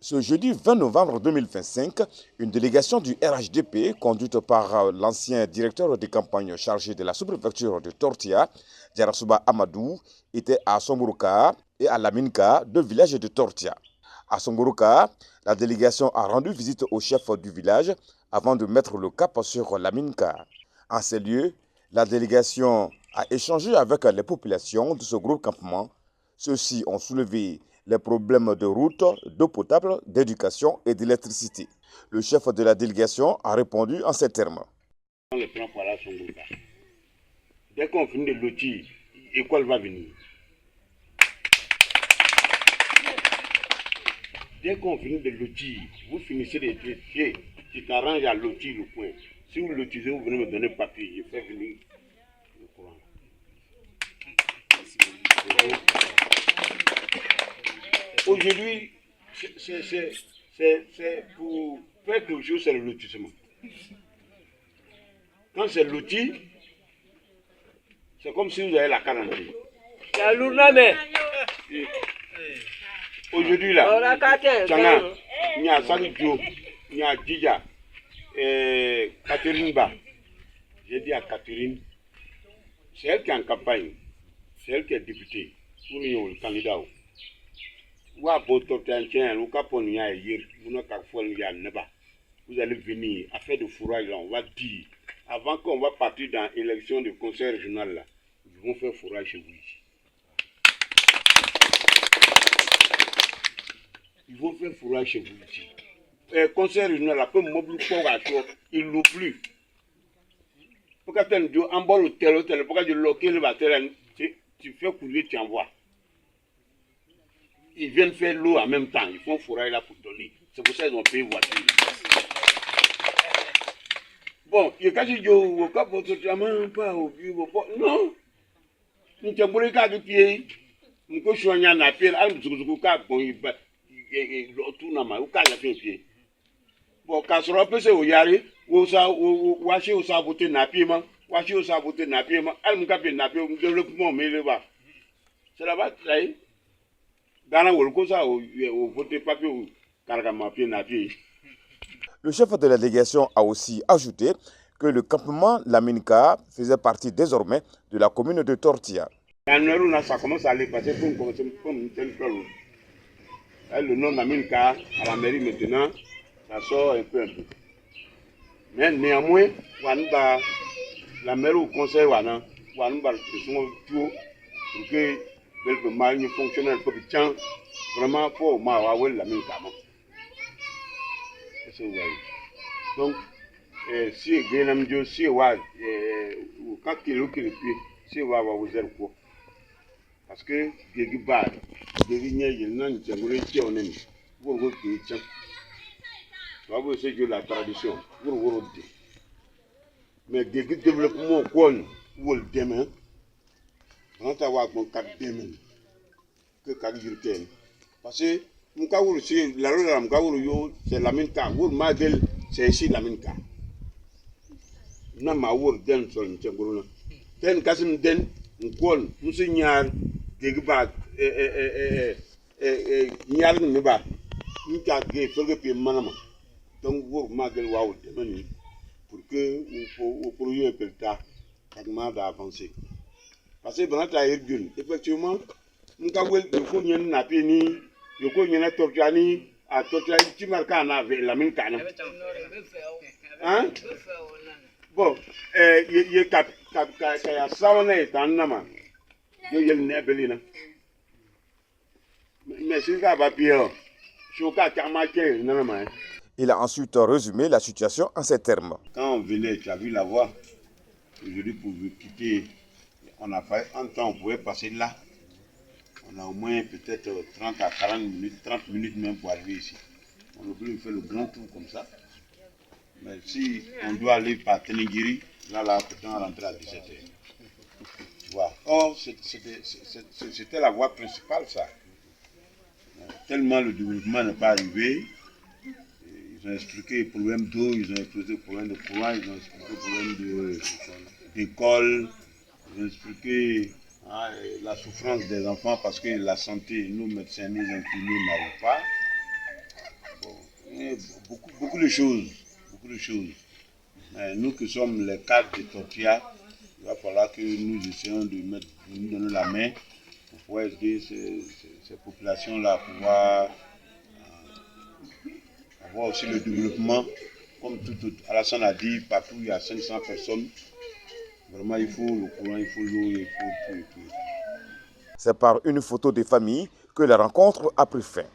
Ce jeudi 20 novembre 2025, une délégation du RHDP, conduite par l'ancien directeur de campagne chargé de la sous-préfecture de Tortia, Djarasouba Amadou, était à Songourouka et à Laminka, deux villages de Tortia. À Songourouka, la délégation a rendu visite au chef du village avant de mettre le cap sur Laminka. En ces lieux, la délégation a échangé avec les populations de ce groupe campement. Ceux-ci ont soulevé les problèmes de route, d'eau potable, d'éducation et d'électricité. Le chef de la délégation a répondu en ces termes. Dès qu'on finit de lotir, l'école va venir. Dès qu'on finit de lotir, vous finissez de lotir, tu t'arranges à lotir le coin. Si vous lotisez, vous venez me donner papier, je fais venir le courant. Aujourd'hui, c'est pour faire quelque chose, c'est le lotissement. Quand c'est loti, c'est comme si vous avez la quarantaine. Aujourd'hui là, Tchanga, il y a Salidio, il y a Dija, Catherine Ba. J'ai dit à Catherine, c'est elle qui est en campagne, c'est elle qui est députée pour le candidat. Vous allez venir à faire de fourrage là, on va dire, avant qu'on va partir dans l'élection du conseil régional là, ils vont faire fourrage chez vous ici. Ils vont faire fourrage chez vous ici. Le conseil régional là, comme mobile pour ils l'ont plus. Pourquoi tu as en bas l'hôtel, pourquoi tu loqué le batteur, tu fais couler, tu envoies. Ils viennent faire l'eau en même temps, ils font fourrage là pour donner. C'est pour ça qu'ils ont payé voiture. Bon, il y a quand tu dis au cap, pas au but, non. Nous sommes pour les cas de pied. Nous sommes en appel, nous sommes bon, il tout n'a pas, ou cas de pied. Bon, quand on peut se regarder, ou ça, ou acheter au saboté napiement, ou acheter au saboté napiement, elle nous capte napier, nous développement, mais le bas. C'est là-bas, là, dans la voie, ça, au voté papier, ou carrément pied napier. Le chef de la délégation a aussi ajouté que le campement Laminka faisait partie désormais de la commune de Tortia. Ça commence à aller passer comme une telle chose. Le nom Laminka à la mairie maintenant, ça sort un peu. Mais néanmoins, la mairie au conseil, pour que le marine fonctionnel vraiment pour moi, Laminka. Donc, si Grenam si quand il est le pied, si vous avez quoi. Parce que Gégi Bad, Gégi il n'a pas de on aime. Vous vous dites, vous savez que la tradition, vous vous dites. Mais Gégi développement, quoi, vous le demain, on va avoir mon cas demain, que Kagirken. Parce que, Mkaoul, c'est la rue de Mkaoul, c'est la Minka, vous Magel, c'est ici la Minka. Nama wur den sol nchenguruna ten kasim den nkol musinyar gegba nyar ni ba nka ge folge pi manama donc wur magel waw de mani pour que au projet pelta tagma d'avancer parce que banata irgun effectivement nka wel de ko nyen na pi ni yoko nyena torjani a torjani timarka na ve la min kana hein. Bon, il y a ça, on est en Nama. Il y a une ébelline. Mais c'est ça, va bien. Il a ensuite résumé la situation en ces termes. Quand on venait, tu as vu la voie. Aujourd'hui, pour quitter, on a fait un temps, on pouvait passer là. On a au moins peut-être 30 à 40 minutes, 30 minutes même pour arriver ici. On a voulu faire le grand tour comme ça. Mais si on doit aller par Teningiri, là, peut-on rentrer à 17h. Tu vois. Or, c'était la voie principale, ça. Tellement le développement n'est pas arrivé, ils ont expliqué les problèmes d'eau, ils ont expliqué les problèmes de courant, ils ont expliqué les problèmes d'école, ils ont expliqué la souffrance des enfants parce que la santé, nous médecins, nous infirmiers n'avons pas. Beaucoup de choses. Beaucoup de choses. Mais nous qui sommes les cadres de Tortilla, il va falloir que nous essayons de nous donner la main pour pouvoir aider ces populations-là à pouvoir avoir aussi le développement. Comme tout Alassane a dit, partout il y a 500 personnes. Vraiment, il faut le courant, il faut l'eau, il faut tout. C'est par une photo des familles que la rencontre a pris fin.